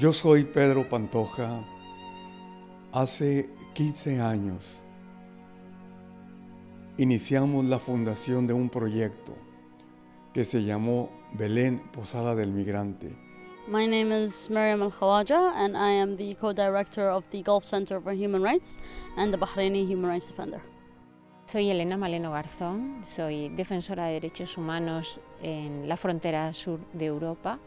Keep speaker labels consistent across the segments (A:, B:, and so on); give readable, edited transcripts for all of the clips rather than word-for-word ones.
A: Yo soy Pedro Pantoja. Hace 15 años iniciamos la fundación de un proyecto que se llamó Belén Posada del Migrante.
B: My name is Mariam Al-Khawaja and I am the co-director of the Gulf Center for Human Rights and the Bahraini Human Rights Defender.
C: Soy Elena Maleno Garzón, soy defensora de derechos humanos en la frontera sur de Europa.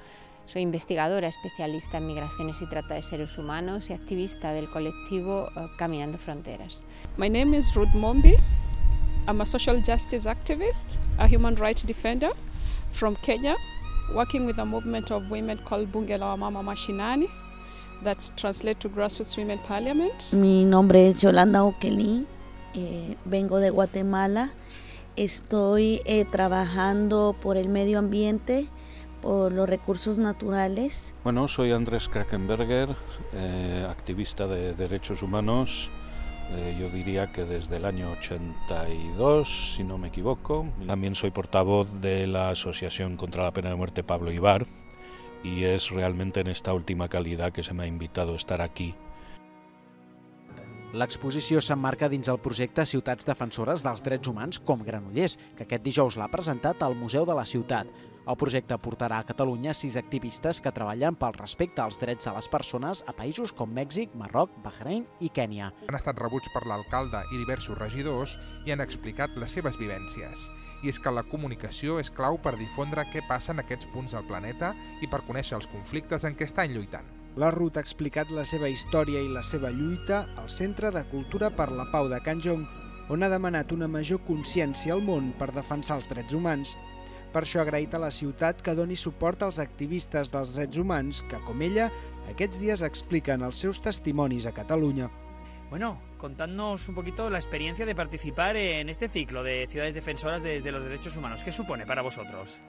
C: Soy investigadora especialista en migraciones y trata de seres humanos y activista del colectivo Caminando Fronteras.
D: My name is Ruth Mombi. I'm a social justice activist, a human rights defender from Kenya, working with a movement of women called Bunge la Wamama Mashinani, that's translated to Grassroots Women Parliament.
E: Mi nombre es Yolanda Okeli, vengo de Guatemala. Estoy trabajando por el medio ambiente, por los recursos naturales.
F: Bueno, soy Andrés Krakenberger, activista de derechos humanos. Yo diría que desde el año 82, si no me equivoco. También soy portavoz de la Asociación contra la Pena de Muerte Pablo Ibar y es realmente en esta última calidad que se me ha invitado a estar aquí.
G: L'exposició s'emmarca dins el projecte Ciutats Defensores dels Drets Humans com Granollers, que aquest dijous l'ha presentat al Museu de la Ciutat. El projecte portarà a Catalunya 6 activistes que treballen pel respecte als drets de les persones a països com Mèxic, Marroc, Bahrain i Kènia.
H: Han estat rebuts per l'alcalde i diversos regidors i han explicat les seves vivències. I és que la comunicació és clau per difondre què passa en aquests punts del planeta i per conèixer els conflictes en què estan lluitant.
I: La Ruth ha explicat la seva història i la seva lluita al Centre de Cultura per la Pau de Can Jong, on ha demanat una major consciència al món per defensar els drets humans. Per això ha agraït a la ciutat que doni suport als activistes dels drets humans que, com ella, aquests dies expliquen els seus testimonis a Catalunya.
J: Bueno, contadnos un poquito la experiencia de participar en este ciclo de Ciudades Defensoras de los Derechos Humanos. ¿Qué supone para vosotros?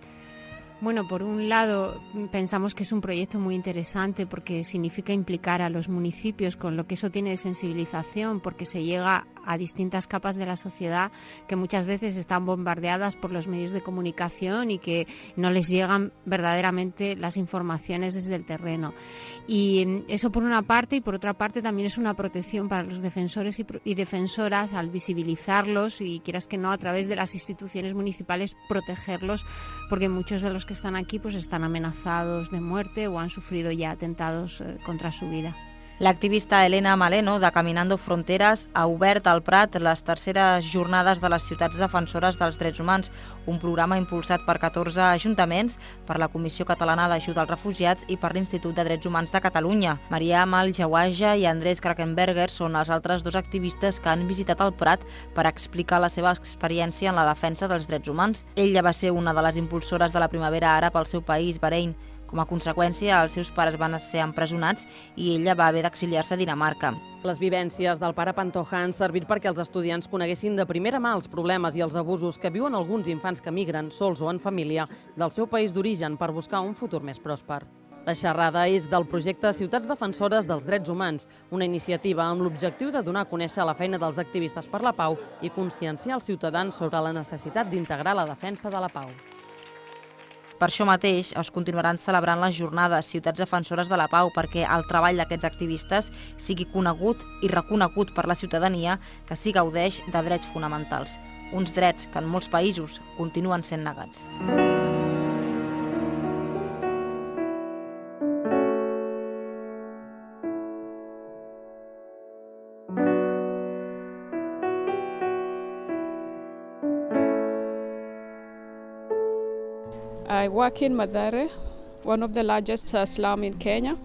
C: Bueno, por un lado pensamos que es un proyecto muy interesante porque significa implicar a los municipios, con lo que eso tiene de sensibilización, porque se llega a distintas capas de la sociedad que muchas veces están bombardeadas por los medios de comunicación y que no les llegan verdaderamente las informaciones desde el terreno. Y eso por una parte, y por otra parte también es una protección para los defensores y defensoras al visibilizarlos y, quieras que no, a través de las instituciones municipales protegerlos, porque muchos de los que están aquí pues están amenazados de muerte o han sufrido ya atentados contra su vida.
K: L'activista Elena Maleno, de Caminando Fronteres, ha obert al Prat les terceres jornades de les Ciutats Defensores dels Drets Humans, un programa impulsat per 14 ajuntaments, per la Comissió Catalana d'Ajuda als Refugiats i per l'Institut de Drets Humans de Catalunya. Mariam Al-Khawaja i Andrés Krakenberger són els altres dos activistes que han visitat el Prat per explicar la seva experiència en la defensa dels drets humans. Ella va ser una de les impulsores de la Primavera Àrab al seu país, Bahrain. Com a conseqüència, els seus pares van ser empresonats i ella va haver d'exiliar-se a Dinamarca.
L: Les vivències del pare Pantoja han servit perquè els estudiants coneguessin de primera mà els problemes i els abusos que viuen alguns infants que migren, sols o en família, del seu país d'origen per buscar un futur més pròsper. La xerrada és del projecte Ciutats Defensores dels Drets Humans, una iniciativa amb l'objectiu de donar a conèixer la feina dels activistes per la pau i conscienciar els ciutadans sobre la necessitat d'integrar la defensa de la pau.
K: Per això mateix es continuaran celebrant les jornades Ciutats Defensores de la Pau perquè el treball d'aquests activistes sigui conegut i reconegut per la ciutadania que s'hi gaudeix de drets fonamentals, uns drets que en molts països continuen sent negats.
D: I work in Mathare, one of the largest slums in Kenya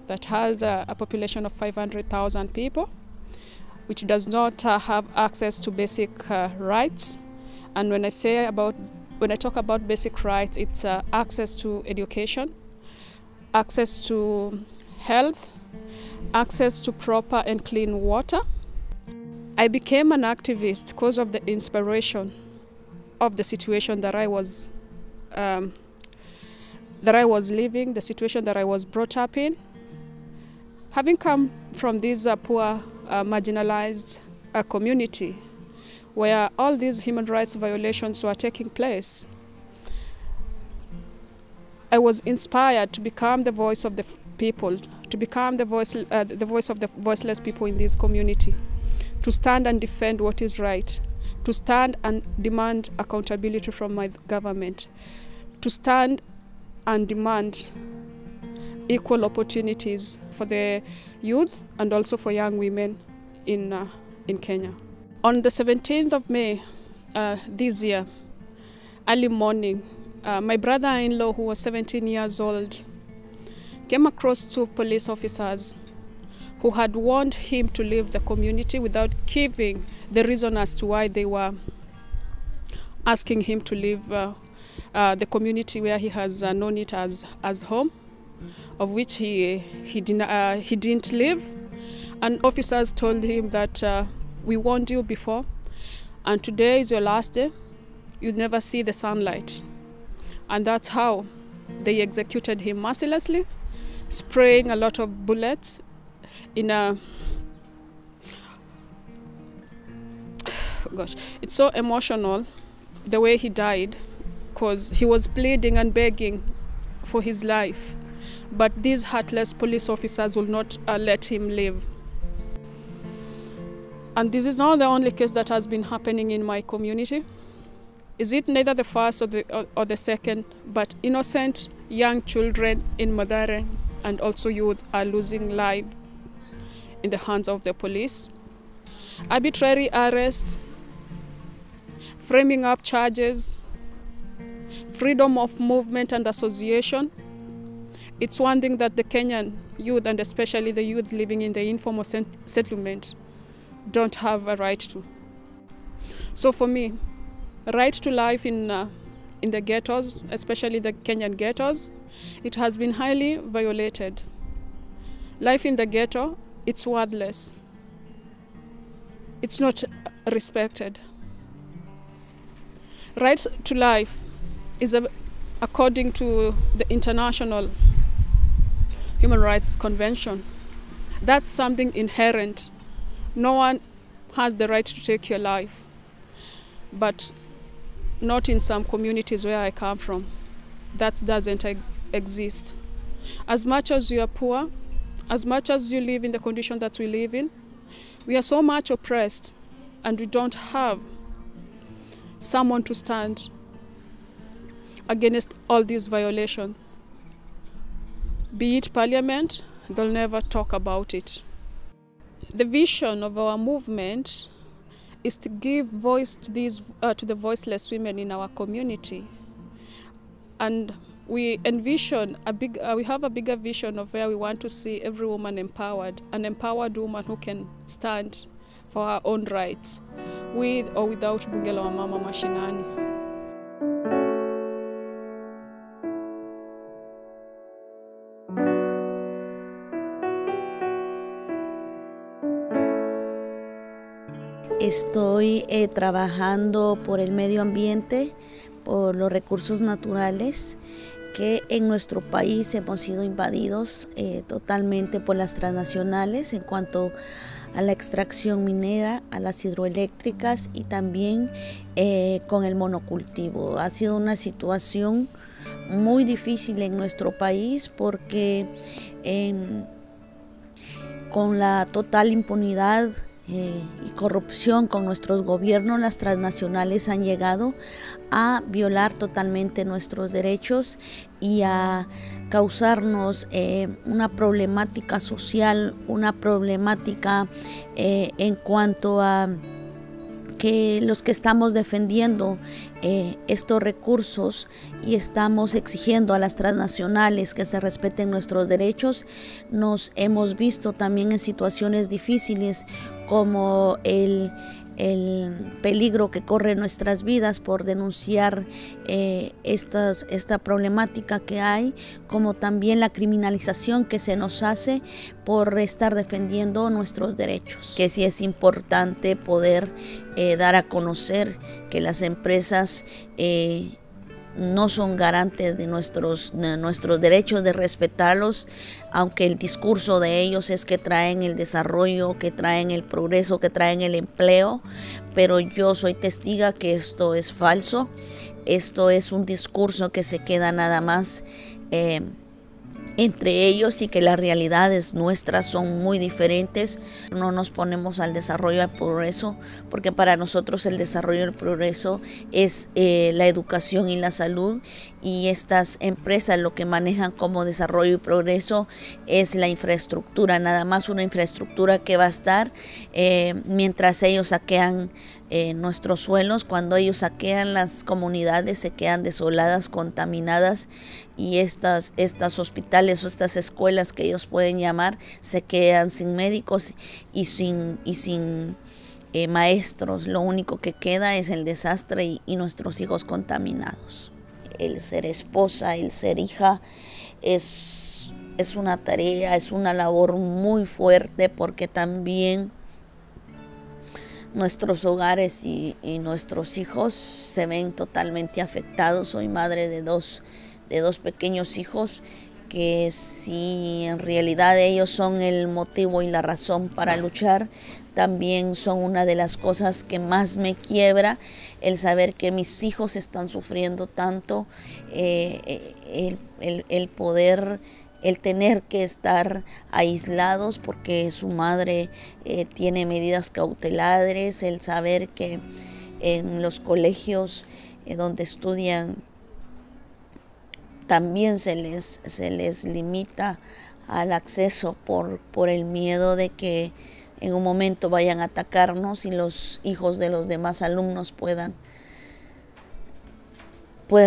D: that has a population of 500,000 people, which does not have access to basic rights. And when I talk about basic rights, it's access to education, access to health, access to proper and clean water. I became an activist because of the inspiration of the situation that I was living, the situation that I was brought up in. Having come from this poor, marginalized community where all these human rights violations were taking place, I was inspired to become the voice of the people to become the voice of the voiceless people in this community, to stand and defend what is right, to stand and demand accountability from my government, to stand and demand equal opportunities for the youth and also for young women in Kenya. On the 17th of May this year, early morning, my brother-in-law, who was 17 years old, came across 2 police officers who had warned him to leave the community without giving the reason as to why they were asking him to leave the community where he has known it as home, of which he didn't live. And officers told him that we warned you before, and today is your last day. You'll never see the sunlight. And that's how they executed him mercilessly, spraying a lot of bullets in a... Gosh, it's so emotional the way he died, because he was pleading and begging for his life. But these heartless police officers will not let him live. And this is not the only case that has been happening in my community. Is it neither the first or the second, but innocent young children in Mathare and also youth are losing life in the hands of the police. Arbitrary arrests, framing up charges, freedom of movement and association. It's one thing that the Kenyan youth, and especially the youth living in the informal settlement, don't have a right to. So for me, right to life in the ghettos, especially the Kenyan ghettos, it has been highly violated. Life in the ghetto, it's worthless. It's not respected. Right to life is, according to the International Human Rights Convention, that's something inherent. No one has the right to take your life, but not in some communities where I come from. That doesn't exist. As much as you are poor, as much as you live in the condition that we live in, we are so much oppressed, and we don't have someone to stand against all these violations. Be it parliament, they'll never talk about it. The vision of our movement is to give voice to these to the voiceless women in our community, and we envision we have a bigger vision of where we want to see every woman empowered, an empowered woman who can stand for her own rights, with or without bunge la wamama mashinani.
E: Estoy trabajando por el medio ambiente, por los recursos naturales, que en nuestro país hemos sido invadidos totalmente por las transnacionales en cuanto a la extracción minera, a las hidroeléctricas y también con el monocultivo. Ha sido una situación muy difícil en nuestro país porque con la total impunidad y corrupción con nuestros gobiernos, las transnacionales han llegado a violar totalmente nuestros derechos y a causarnos una problemática social, una problemática en cuanto a que los que estamos defendiendo estos recursos y estamos exigiendo a las transnacionales que se respeten nuestros derechos, nos hemos visto también en situaciones difíciles como el peligro que corre nuestras vidas por denunciar esta problemática que hay, como también la criminalización que se nos hace por estar defendiendo nuestros derechos. Que sí es importante poder dar a conocer que las empresas no son garantes de nuestros derechos, de respetarlos, aunque el discurso de ellos es que traen el desarrollo, que traen el progreso, que traen el empleo, pero yo soy testiga que esto es falso. Esto es un discurso que se queda nada más entre ellos y que las realidades nuestras son muy diferentes. No nos ponemos al desarrollo y al progreso, porque para nosotros el desarrollo y el progreso es la educación y la salud, y estas empresas lo que manejan como desarrollo y progreso es la infraestructura, nada más una infraestructura que va a estar mientras ellos saquean nuestros suelos. Cuando ellos saquean, las comunidades se quedan desoladas, contaminadas, y estas hospitales o estas escuelas que ellos pueden llamar se quedan sin médicos y sin maestros. Lo único que queda es el desastre y nuestros hijos contaminados. El ser esposa, el ser hija es una tarea, es una labor muy fuerte, porque también nuestros hogares y nuestros hijos se ven totalmente afectados. Soy madre de dos pequeños hijos que, si en realidad ellos son el motivo y la razón para luchar, también son una de las cosas que más me quiebra, el saber que mis hijos están sufriendo tanto, el tener que estar aislados porque su madre tiene medidas cautelares, el saber que en los colegios donde estudian también se les limita al acceso por el miedo de que en un momento vayan a atacarnos y los hijos de los demás alumnos puedan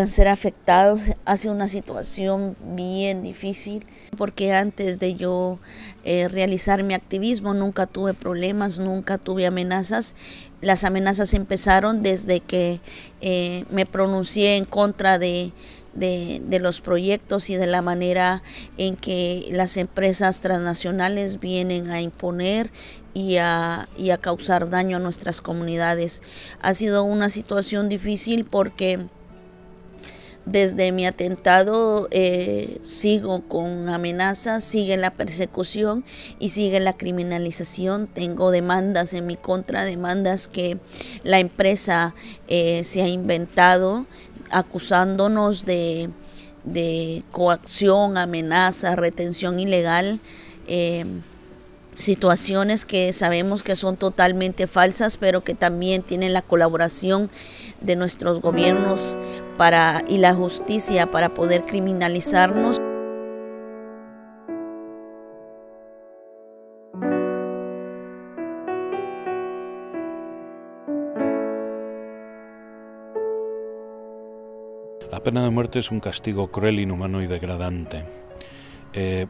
E: ser afectados. Hace una situación bien difícil, porque antes de yo realizar mi activismo nunca tuve problemas, nunca tuve amenazas. Las amenazas empezaron desde que me pronuncié en contra de los proyectos y de la manera en que las empresas transnacionales vienen a imponer y a causar daño a nuestras comunidades. Ha sido una situación difícil porque desde mi atentado sigo con amenazas, sigue la persecución y sigue la criminalización. Tengo demandas en mi contra, demandas que la empresa se ha inventado, acusándonos de coacción, amenaza, retención ilegal, situaciones que sabemos que son totalmente falsas, pero que también tienen la colaboración de nuestros gobiernos y la justicia para poder criminalizarnos.
F: La pena de muerte es un castigo cruel, inhumano y degradante.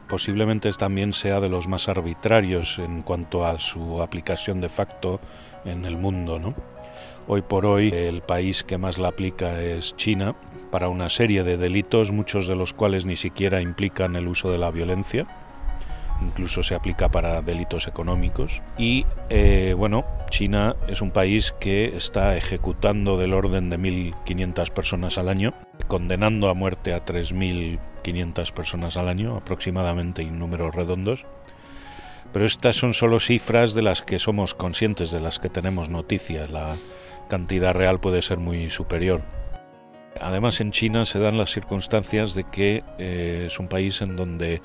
F: Posiblemente también sea de los más arbitrarios en cuanto a su aplicación de facto en el mundo, ¿no? Hoy por hoy el país que más la aplica es China, para una serie de delitos, muchos de los cuales ni siquiera implican el uso de la violencia. Incluso se aplica para delitos económicos. Y China es un país que está ejecutando del orden de 1.500 personas al año, condenando a muerte a 3.500 personas al año aproximadamente, en números redondos. Pero estas son solo cifras de las que somos conscientes, de las que tenemos noticias. La cantidad real puede ser muy superior. Además, en China se dan las circunstancias de que es un país en donde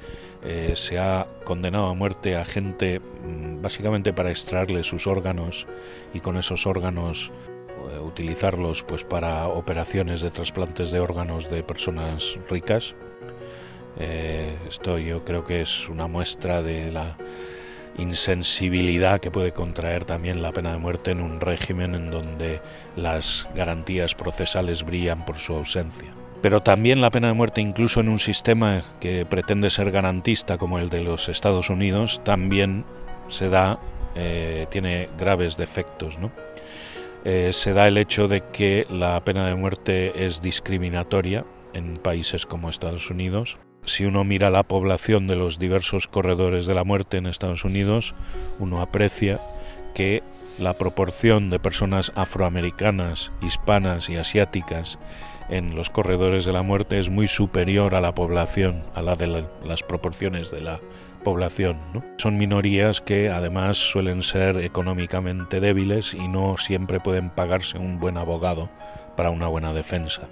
F: se ha condenado a muerte a gente básicamente para extraerle sus órganos y con esos órganos utilizarlos pues para operaciones de trasplantes de órganos de personas ricas. Esto yo creo que es una muestra de la insensibilidad que puede contraer también la pena de muerte en un régimen en donde las garantías procesales brillan por su ausencia. Pero también la pena de muerte, incluso en un sistema que pretende ser garantista como el de los Estados Unidos, también se da, tiene graves defectos, ¿no? Se da el hecho de que la pena de muerte es discriminatoria en países como Estados Unidos. Si uno mira la población de los diversos corredores de la muerte en Estados Unidos, uno aprecia que la proporción de personas afroamericanas, hispanas y asiáticas en los corredores de la muerte es muy superior a la población, a la de las proporciones de la población, ¿no? Son minorías que además suelen ser económicamente débiles y no siempre pueden pagarse un buen abogado para una buena defensa.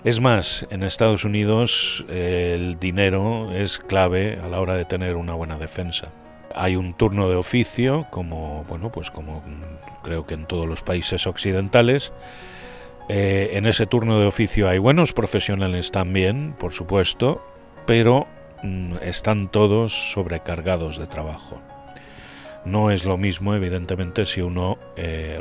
F: Es más, en Estados Unidos el dinero es clave a la hora de tener una buena defensa. Hay un turno de oficio, como creo que en todos los países occidentales. En ese turno de oficio hay buenos profesionales también, por supuesto, pero están todos sobrecargados de trabajo. No es lo mismo, evidentemente, si uno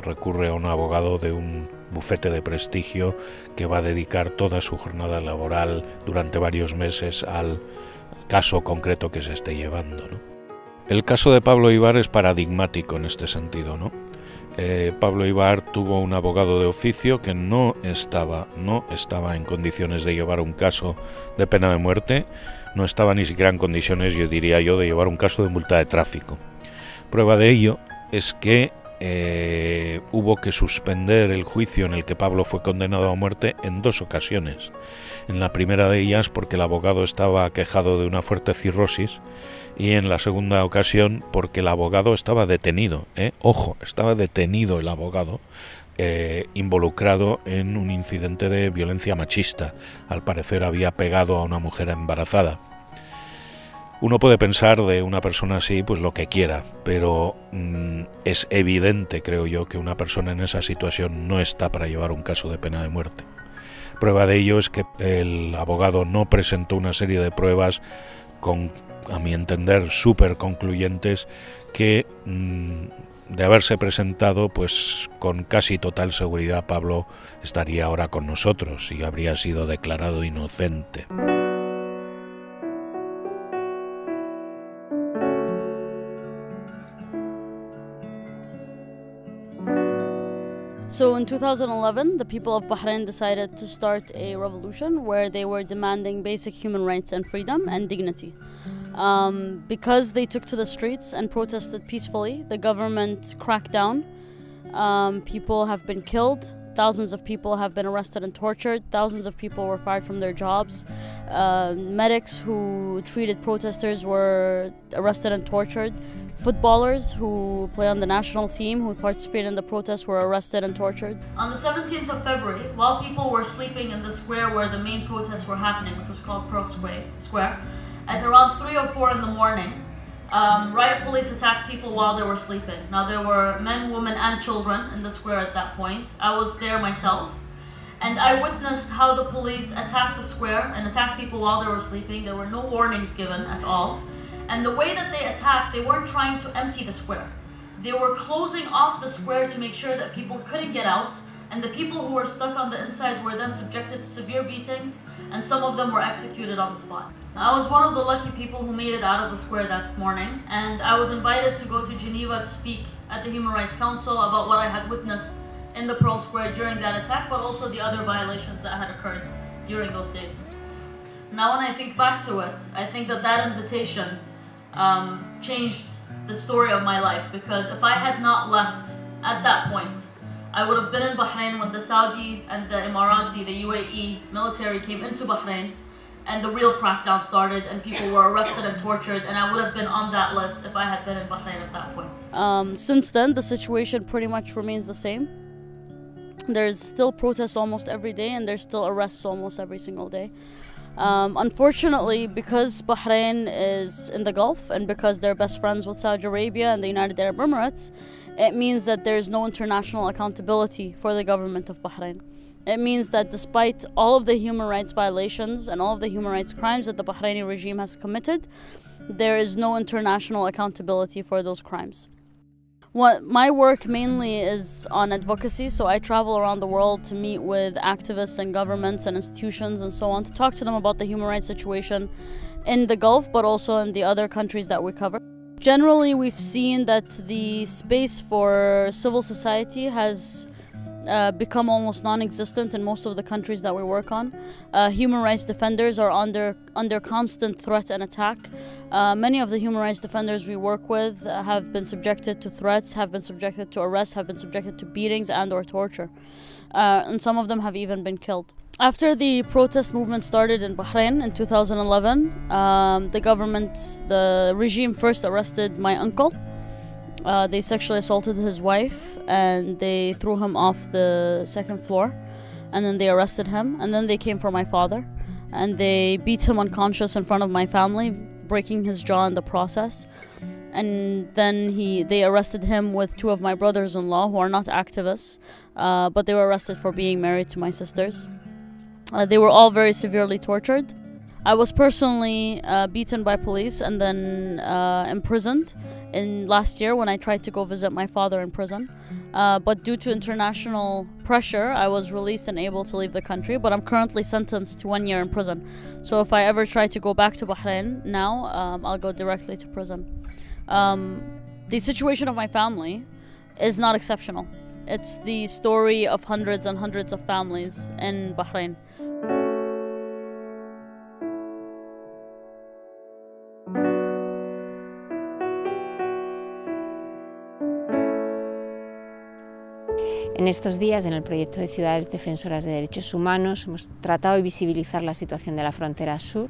F: recurre a un abogado de un bufete de prestigio que va a dedicar toda su jornada laboral durante varios meses al caso concreto que se esté llevando, ¿no? El caso de Pablo Ibar es paradigmático en este sentido, ¿no? Pablo Ibar tuvo un abogado de oficio que no estaba en condiciones de llevar un caso de pena de muerte, no estaba ni siquiera en condiciones, yo diría yo, de llevar un caso de multa de tráfico. Prueba de ello es que hubo que suspender el juicio en el que Pablo fue condenado a muerte en 2 ocasiones. En la primera de ellas porque el abogado estaba aquejado de una fuerte cirrosis, y en la segunda ocasión porque el abogado estaba detenido. Ojo, estaba detenido el abogado, involucrado en un incidente de violencia machista. Al parecer había pegado a una mujer embarazada. Uno puede pensar de una persona así pues lo que quiera, pero es evidente, creo yo, que una persona en esa situación no está para llevar un caso de pena de muerte. Prueba de ello es que el abogado no presentó una serie de pruebas con, a mi entender, súper concluyentes que, de haberse presentado, pues con casi total seguridad Pablo estaría ahora con nosotros y habría sido declarado inocente.
B: So in 2011, the people of Bahrain decided to start a revolution where they were demanding basic human rights and freedom and dignity. Because they took to the streets and protested peacefully, the government cracked down. People have been killed. Thousands of people have been arrested and tortured. Thousands of people were fired from their jobs. Medics who treated protesters were arrested and tortured. Footballers who play on the national team who participated in the protests were arrested and tortured. On the 17th of February, while people were sleeping in the square where the main protests were happening, which was called Pearl Square, at around 3 or 4 in the morning, riot police attacked people while they were sleeping. Now there were men, women and children in the square at that point. I was there myself, and I witnessed how the police attacked the square and attacked people while they were sleeping. There were no warnings given at all. And the way that they attacked, they weren't trying to empty the square. They were closing off the square to make sure that people couldn't get out, and the people who were stuck on the inside were then subjected to severe beatings, and some of them were executed on the spot. Now, I was one of the lucky people who made it out of the square that morning, and I was invited to go to Geneva to speak at the Human Rights Council about what I had witnessed in the Pearl Square during that attack, but also the other violations that had occurred during those days. Now, when I think back to it, I think that that invitation changed the story of my life, because if I had not left at that point, I would have been in Bahrain when the Saudi and the Emirati, the UAE military came into Bahrain and the real crackdown started and people were arrested and tortured, and I would have been on that list if I had been in Bahrain at that point. Since then, the situation pretty much remains the same. There's still protests almost every day, and there's still arrests almost every single day. Unfortunately, because Bahrain is in the Gulf and because they're best friends with Saudi Arabia and the United Arab Emirates, it means that there's no international accountability for the government of Bahrain. It means that despite all of the human rights violations and all of the human rights crimes that the Bahraini regime has committed, there is no international accountability for those crimes. My work mainly is on advocacy, so I travel around the world to meet with activists and governments and institutions and so on to talk to them about the human rights situation in the Gulf, but also in the other countries that we cover. Generally, we've seen that the space for civil society has become almost non-existent in most of the countries that we work on. Human rights defenders are under constant threat and attack. Many of the human rights defenders we work with have been subjected to threats, have been subjected to arrests, have been subjected to beatings and or torture. And some of them have even been killed. After the protest movement started in Bahrain in 2011, the regime first arrested my uncle. They sexually assaulted his wife and they threw him off the second floor. and then they arrested him, and then they came for my father, and they beat him unconscious in front of my family, breaking his jaw in the process. And then they arrested him with 2 of my brothers-in-law, who are not activists, but they were arrested for being married to my sisters. They were all very severely tortured. I was personally beaten by police and then imprisoned in last year when I tried to go visit my father in prison. But due to international pressure, I was released and able to leave the country, but I'm currently sentenced to 1 year in prison. So if I ever try to go back to Bahrain now, I'll go directly to prison. The situation of my family is not exceptional. It's the story of hundreds and hundreds of families in Bahrain.
C: En estos días, en el proyecto de Ciudades Defensoras de Derechos Humanos, hemos tratado de visibilizar la situación de la frontera sur,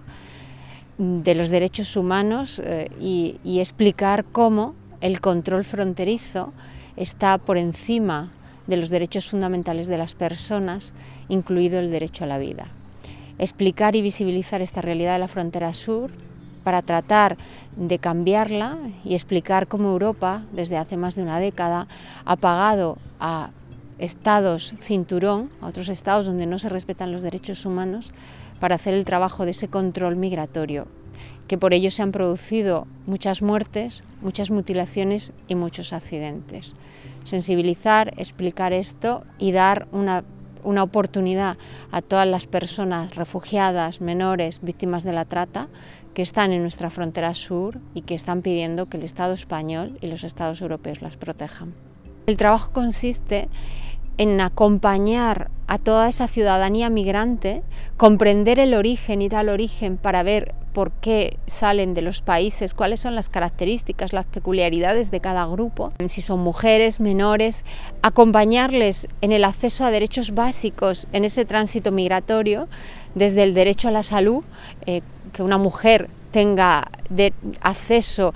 C: de los derechos humanos y explicar cómo el control fronterizo está por encima de los derechos fundamentales de las personas, incluido el derecho a la vida. Explicar y visibilizar esta realidad de la frontera sur para tratar de cambiarla y explicar cómo Europa, desde hace más de una década, ha pagado a estados cinturón, a otros estados donde no se respetan los derechos humanos, para hacer el trabajo de ese control migratorio, que por ello se han producido muchas muertes, muchas mutilaciones y muchos accidentes. Sensibilizar, explicar esto y dar una oportunidad a todas las personas refugiadas, menores, víctimas de la trata, que están en nuestra frontera sur y que están pidiendo que el Estado español y los Estados europeos las protejan. El trabajo consiste en acompañar a toda esa ciudadanía migrante, comprender el origen, ir al origen para ver por qué salen de los países, cuáles son las características, las peculiaridades de cada grupo, si son mujeres, menores, acompañarles en el acceso a derechos básicos en ese tránsito migratorio, desde el derecho a la salud, que una mujer tenga acceso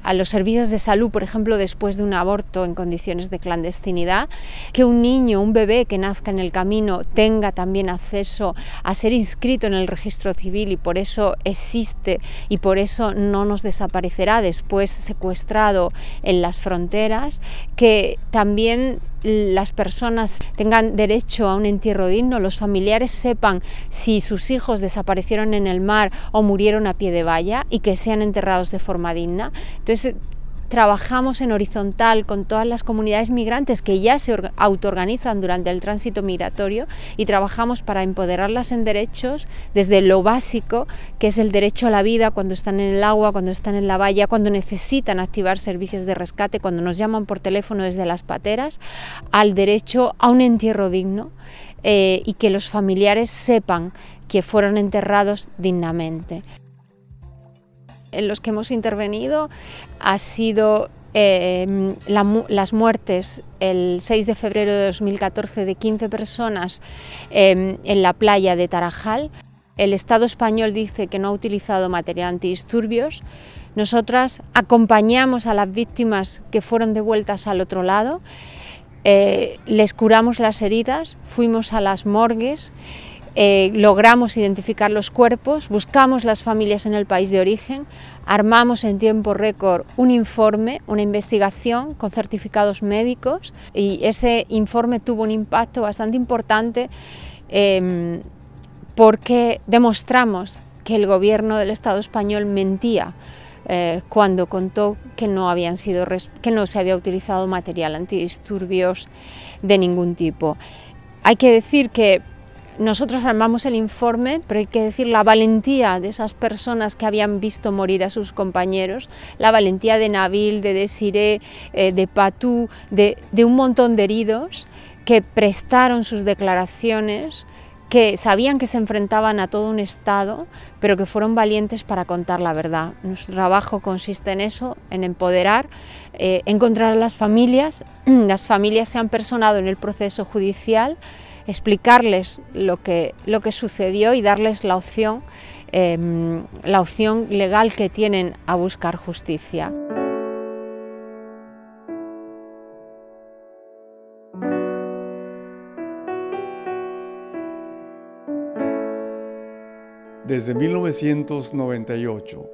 C: a los servicios de salud, por ejemplo, después de un aborto en condiciones de clandestinidad, que un niño, un bebé que nazca en el camino tenga también acceso a ser inscrito en el registro civil y por eso existe y por eso no nos desaparecerá después secuestrado en las fronteras, que también las personas tengan derecho a un entierro digno, los familiares sepan si sus hijos desaparecieron en el mar o murieron a pie de valla y que sean enterrados de forma digna. Entonces trabajamos en horizontal con todas las comunidades migrantes que ya se autoorganizan durante el tránsito migratorio y trabajamos para empoderarlas en derechos desde lo básico, que es el derecho a la vida cuando están en el agua, cuando están en la valla, cuando necesitan activar servicios de rescate, cuando nos llaman por teléfono desde las pateras, al derecho a un entierro digno y que los familiares sepan que fueron enterrados dignamente. En los que hemos intervenido ha sido las muertes el 6 de febrero de 2014 de 15 personas en la playa de Tarajal. El Estado español dice que no ha utilizado material antidisturbios. Nosotras acompañamos a las víctimas que fueron devueltas al otro lado, les curamos las heridas, fuimos a las morgues, logramos identificar los cuerpos, buscamos las familias en el país de origen, armamos en tiempo récord un informe, una investigación con certificados médicos y ese informe tuvo un impacto bastante importante porque demostramos que el gobierno del Estado español mentía cuando contó que no se había utilizado material antidisturbios de ningún tipo. Hay que decir que nosotros armamos el informe, pero hay que decir la valentía de esas personas que habían visto morir a sus compañeros, la valentía de Nabil, de Desiré, de Patú, de un montón de heridos que prestaron sus declaraciones, que sabían que se enfrentaban a todo un Estado, pero que fueron valientes para contar la verdad. Nuestro trabajo consiste en eso, en empoderar, encontrar a las familias se han personado en el proceso judicial, explicarles lo que sucedió y darles la opción legal que tienen a buscar justicia.
A: Desde 1998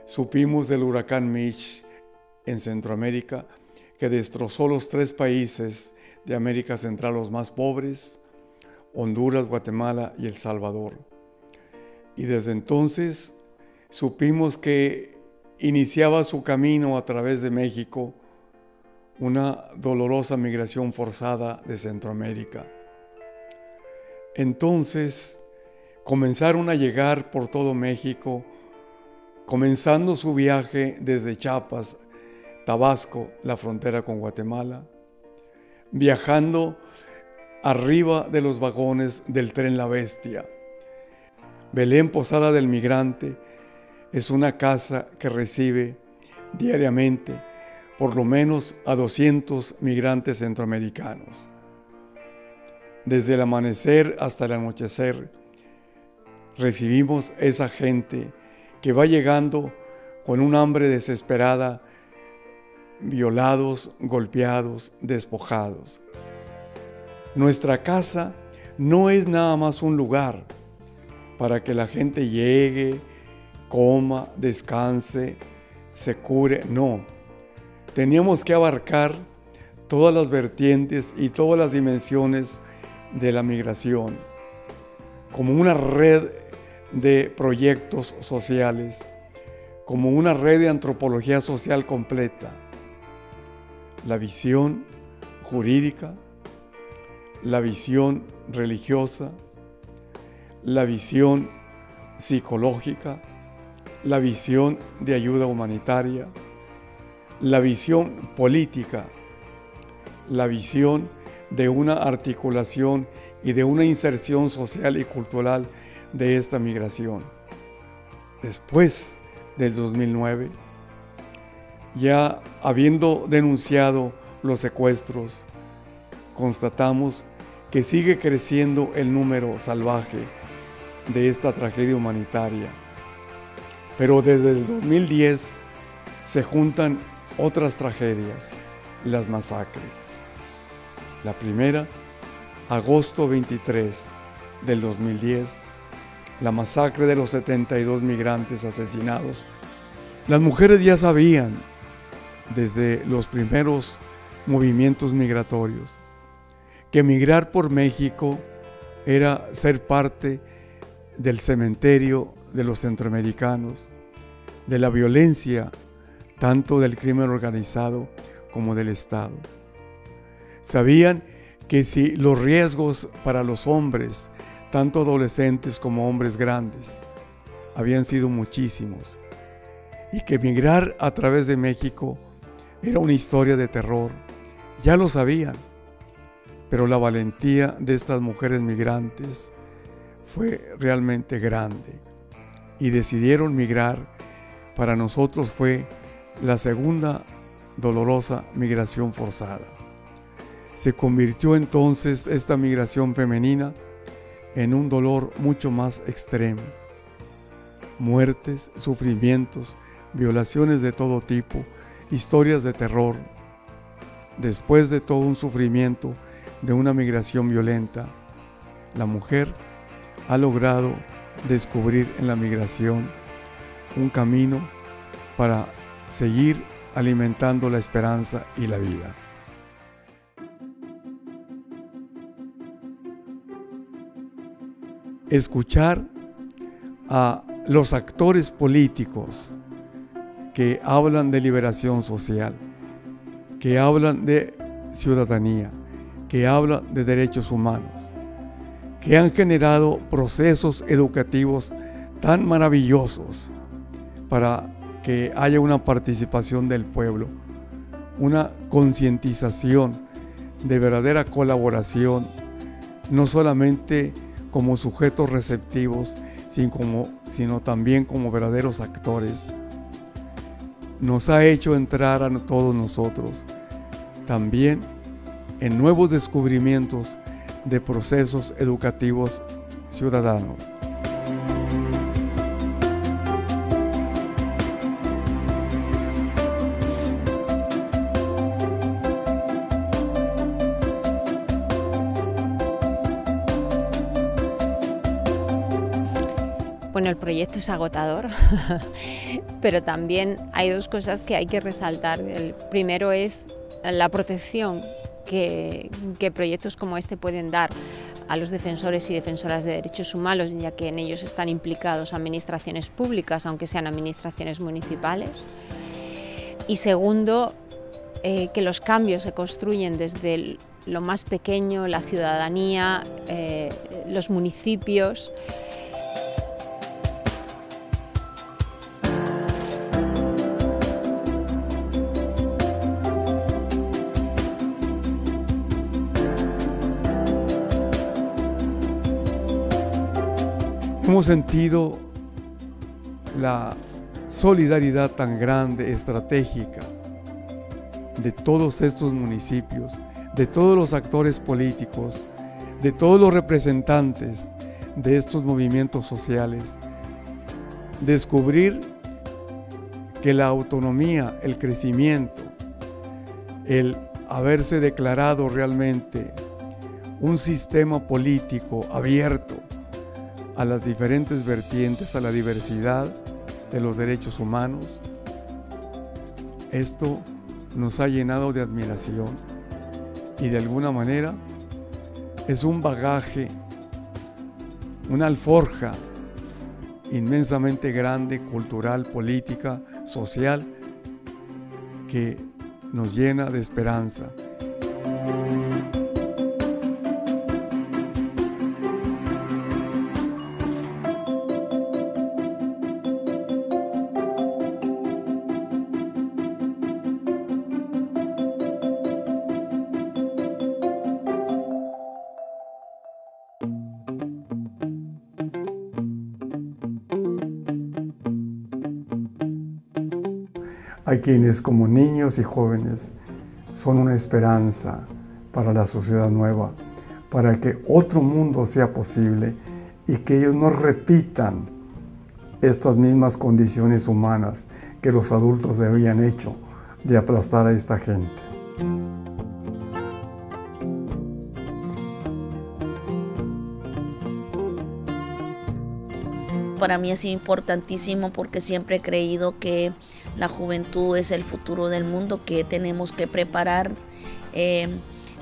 A: supimos del huracán Mitch en Centroamérica, que destrozó los 3 países de América Central, los más pobres, Honduras, Guatemala y El Salvador. Y desde entonces supimos que iniciaba su camino a través de México una dolorosa migración forzada de Centroamérica. Entonces comenzaron a llegar por todo México, comenzando su viaje desde Chiapas, Tabasco, la frontera con Guatemala, viajando arriba de los vagones del tren La Bestia. Belén Posada del Migrante es una casa que recibe diariamente por lo menos a 200 migrantes centroamericanos. Desde el amanecer hasta el anochecer, recibimos esa gente que va llegando con un hambre desesperada, violados, golpeados, despojados. Nuestra casa no es nada más un lugar para que la gente llegue, coma, descanse, se cure. No, teníamos que abarcar todas las vertientes y todas las dimensiones de la migración, como una red de proyectos sociales, como una red de antropología social completa. La visión jurídica, la visión religiosa, la visión psicológica, la visión de ayuda humanitaria, la visión política, la visión de una articulación y de una inserción social y cultural de esta migración. Después del 2009, ya habiendo denunciado los secuestros, constatamos que sigue creciendo el número salvaje de esta tragedia humanitaria. Pero desde el 2010 se juntan otras tragedias, las masacres. La primera, agosto 23 del 2010, la masacre de los 72 migrantes asesinados. Las mujeres ya sabían desde los primeros movimientos migratorios que migrar por México era ser parte del cementerio de los centroamericanos, de la violencia tanto del crimen organizado como del Estado. Sabían que si los riesgos para los hombres, tanto adolescentes como hombres grandes, habían sido muchísimos, y que migrar a través de México era una historia de terror, ya lo sabían, pero la valentía de estas mujeres migrantes fue realmente grande y decidieron migrar. Para nosotros fue la segunda dolorosa migración forzada. Se convirtió entonces esta migración femenina en un dolor mucho más extremo. Muertes, sufrimientos, violaciones de todo tipo, historias de terror. Después de todo un sufrimiento de una migración violenta, la mujer ha logrado descubrir en la migración un camino para seguir alimentando la esperanza y la vida. Escuchar a los actores políticos que hablan de liberación social, que hablan de ciudadanía, que hablan de derechos humanos, que han generado procesos educativos tan maravillosos para que haya una participación del pueblo, una concientización de verdadera colaboración, no solamente como sujetos receptivos, sino también como verdaderos actores. Nos ha hecho entrar a todos nosotros también en nuevos descubrimientos de procesos educativos ciudadanos.
C: Bueno, el proyecto es agotador, pero también hay dos cosas que hay que resaltar. El primero es la protección que proyectos como este pueden dar a los defensores y defensoras de derechos humanos, ya que en ellos están implicados administraciones públicas, aunque sean administraciones municipales. Y segundo, que los cambios se construyen desde lo más pequeño, la ciudadanía, los municipios.
A: Hemos sentido la solidaridad tan grande, estratégica, de todos estos municipios, de todos los actores políticos, de todos los representantes de estos movimientos sociales. Descubrir que la autonomía, el crecimiento, el haberse declarado realmente un sistema político abierto a las diferentes vertientes, a la diversidad de los derechos humanos, esto nos ha llenado de admiración y de alguna manera es un bagaje, una alforja inmensamente grande, cultural, política, social, que nos llena de esperanza. Hay quienes como niños y jóvenes son una esperanza para la sociedad nueva, para que otro mundo sea posible y que ellos no repitan estas mismas condiciones humanas que los adultos habían hecho de aplastar a esta gente.
E: Para mí ha sido importantísimo porque siempre he creído que la juventud es el futuro del mundo, que tenemos que preparar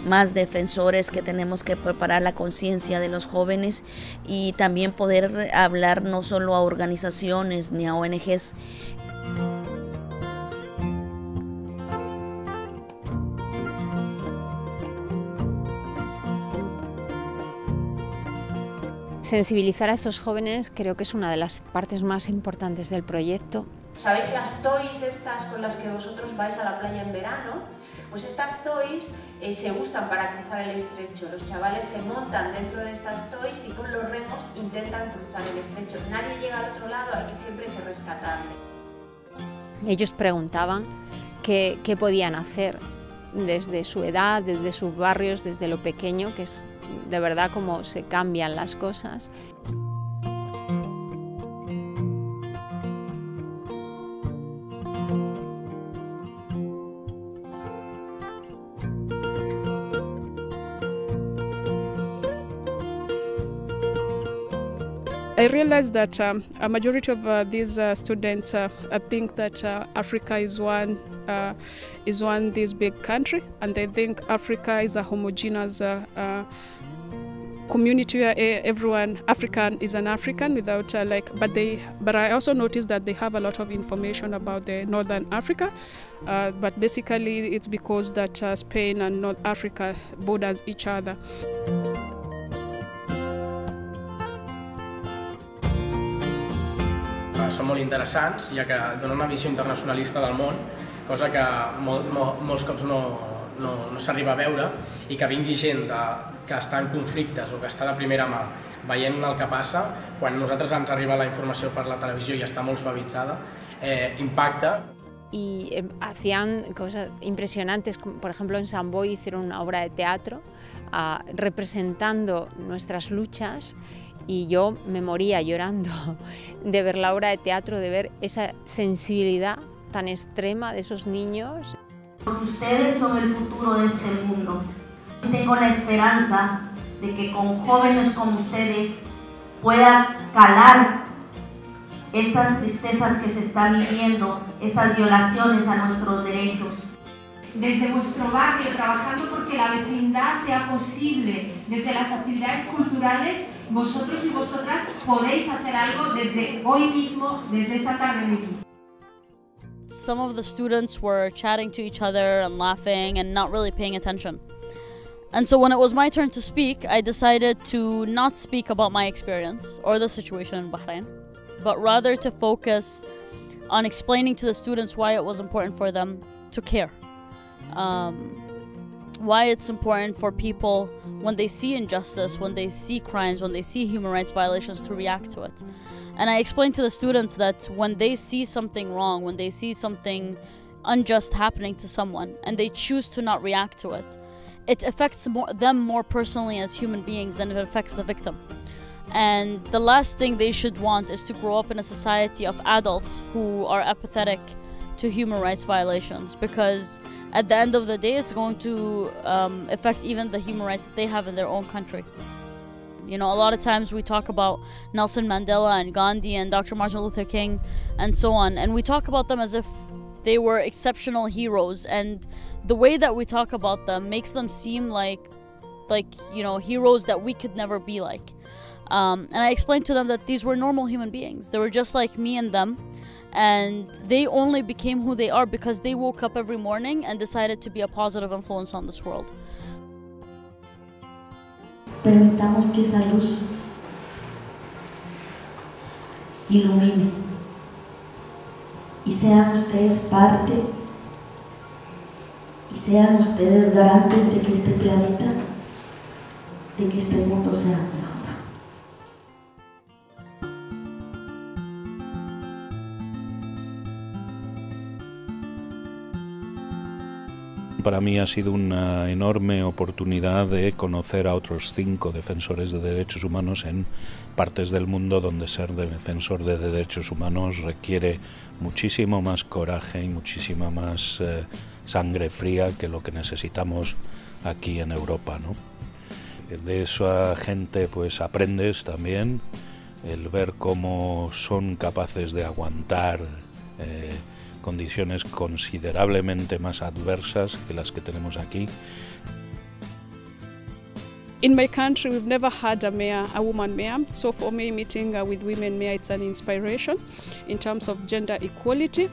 E: más defensores, que tenemos que preparar la conciencia de los jóvenes y también poder hablar no solo a organizaciones ni a ONGs.
C: Sensibilizar a estos jóvenes creo que es una de las partes más importantes del proyecto.
M: ¿Sabéis las toys estas con las que vosotros vais a la playa en verano? Pues estas toys se usan para cruzar el estrecho. Los chavales se montan dentro de estas toys y con los remos intentan cruzar el estrecho. Nadie llega al otro lado, aquí siempre hay que rescatarle.
C: Ellos preguntaban qué podían hacer desde su edad, desde sus barrios, desde lo pequeño, que es de verdad cómo se cambian las cosas.
D: I realized that a majority of these students think that Africa is one this big country, and they think Africa is a homogeneous community where everyone African is an African without but I also noticed that they have a lot of information about the Northern Africa, but basically it's because that Spain and North Africa borders each other.
N: Són molt interessants, ja que donen una visió internacionalista del món, cosa que molts cops no s'arriba a veure, i que vingui gent que està en conflictes o que està de primera mà veient el que passa, quan a nosaltres ens arriba la informació per la televisió i està molt suavitzada, impacta.
C: Y hacían cosas impresionantes, como por ejemplo en San Boi hicieron una obra de teatro representando nuestras luchas. Y yo me moría llorando de ver la obra de teatro, de ver esa sensibilidad tan extrema de esos niños.
O: Porque ustedes son el futuro de este mundo. Tengo la esperanza de que con jóvenes como ustedes pueda calar estas tristezas que se están viviendo, estas violaciones a nuestros derechos.
M: Desde vuestro barrio, trabajando porque la vecindad sea posible, desde las actividades culturales, vosotros y vosotras podéis hacer algo desde hoy mismo, desde esta tarde mismo.
B: Some of the students were chatting to each other and laughing and not really paying attention. And so when it was my turn to speak, I decided to not speak about my experience or the situation in Bahrain, but rather to focus on explaining to the students why it was important for them to care. Why it's important for people, when they see injustice, when they see crimes, when they see human rights violations, to react to it. And I explained to the students that when they see something wrong, when they see something unjust happening to someone, and they choose to not react to it, it affects them more personally as human beings than it affects the victim. And the last thing they should want is to grow up in a society of adults who are apathetic to human rights violations, because at the end of the day, it's going to affect even the human rights that they have in their own country. You know, a lot of times we talk about Nelson Mandela and Gandhi and Dr. Martin Luther King and so on, and we talk about them as if they were exceptional heroes, and the way that we talk about them makes them seem like you know, heroes that we could never be like. And I explained to them that these were normal human beings. They were just like me and them, and they only became who they are because they woke up every morning and decided to be a positive influence on this world.
O: Permitamos que esa luz ilumine y sean ustedes parte y sean ustedes garantes de que este planeta, de que este mundo sea mejor.
F: Para mí ha sido una enorme oportunidad de conocer a otros 5 defensores de derechos humanos en partes del mundo donde ser defensor de derechos humanos requiere muchísimo más coraje y muchísima más sangre fría que lo que necesitamos aquí en Europa, ¿no? De esa gente pues aprendes también el ver cómo son capaces de aguantar condiciones considerablemente más adversas que las que tenemos aquí.
D: In my country, we've never had a mayor, a woman mayor. So for me, meeting with women mayor, it's an inspiration in terms of gender equality.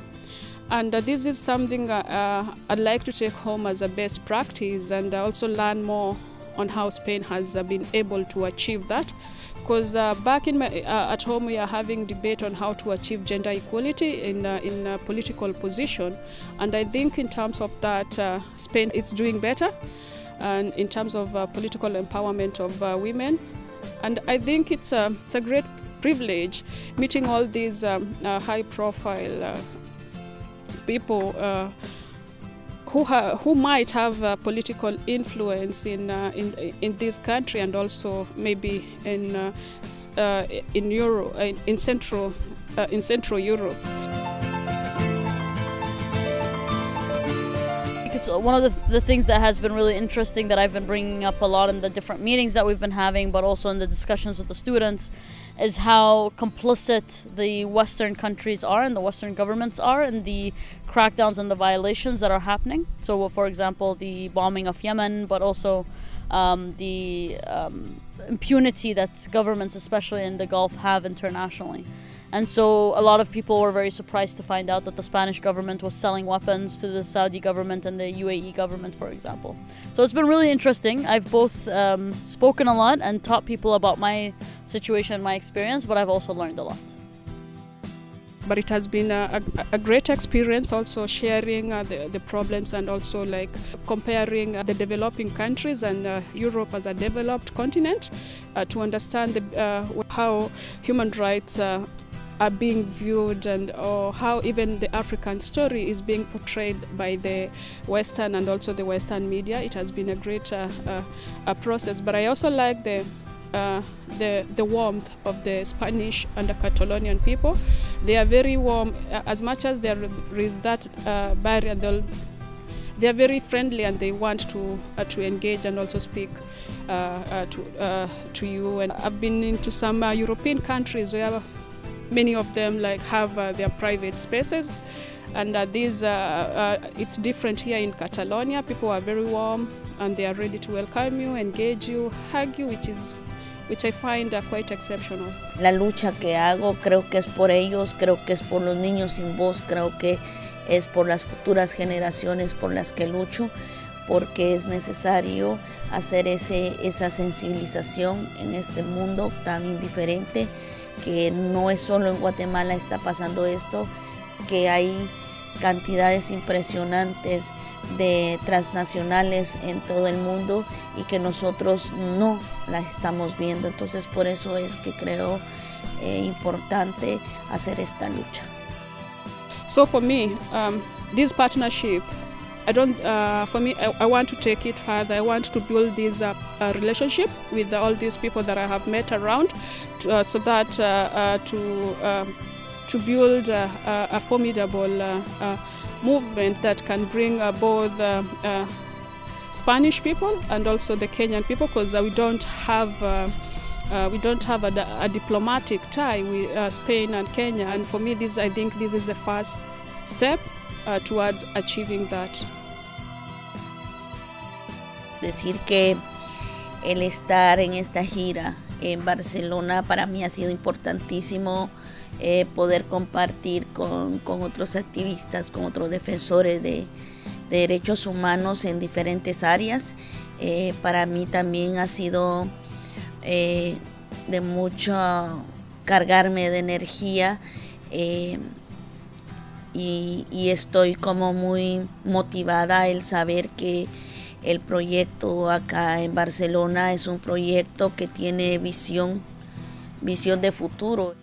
D: And this is something I'd like to take home as a best practice and also learn more on how Spain has been able to achieve that. Because back in at home we are having debate on how to achieve gender equality in a political position, and I think in terms of that Spain is doing better, and in terms of political empowerment of women, and I think it's a great privilege meeting all these high-profile people who might have political influence in this country and also maybe in Central Europe.
B: It's one of the things that has been really interesting that I've been bringing up a lot in the different meetings that we've been having, but also in the discussions with the students, is how complicit the Western countries are and the Western governments are in the crackdowns and the violations that are happening. So, for example, the bombing of Yemen, but also the impunity that governments, especially in the Gulf, have internationally. And so a lot of people were very surprised to find out that the Spanish government was selling weapons to the Saudi government and the UAE government, for example. So it's been really interesting. I've both spoken a lot and taught people about my situation and my experience, but I've also learned a lot.
D: But it has been a great experience also sharing the problems and also like comparing the developing countries and Europe as a developed continent to understand how human rights are being viewed and or how even the African story is being portrayed by the Western and also the Western media. It has been a great process, but I also like the warmth of the Spanish and the Catalonian people. They are very warm. As much as there is that barrier, they are very friendly and they want to engage and also speak to you. And I've been into some European countries where many of them like have their private spaces, and it's different here in Catalonia. People are very warm and they are ready to welcome you, engage you, hug you, which I find quite exceptional.
E: La lucha que hago creo que es por ellos, creo que es por los niños sin voz, creo que es por las futuras generaciones por las que lucho, porque es necesario hacer esa sensibilización en este mundo tan indiferente, que no es solo en Guatemala está pasando esto, que hay cantidades impresionantes de transnacionales en todo el mundo y que nosotros no las estamos viendo. Entonces por eso es que creo importante hacer esta lucha.
D: So for me, this partnership, I want to take it further. I want to build this relationship with all these people that I have met around, so that to build a formidable movement that can bring both Spanish people and also the Kenyan people, because we don't have a diplomatic tie with Spain and Kenya, and for me I think this is the first step towards achieving that.
E: Decir que el estar en esta gira en Barcelona para mí ha sido importantísimo, poder compartir con otros activistas, con otros defensores de derechos humanos en diferentes áreas. Para mí también ha sido de mucho cargarme de energía, y estoy como muy motivada el saber que el proyecto acá en Barcelona es un proyecto que tiene visión de futuro.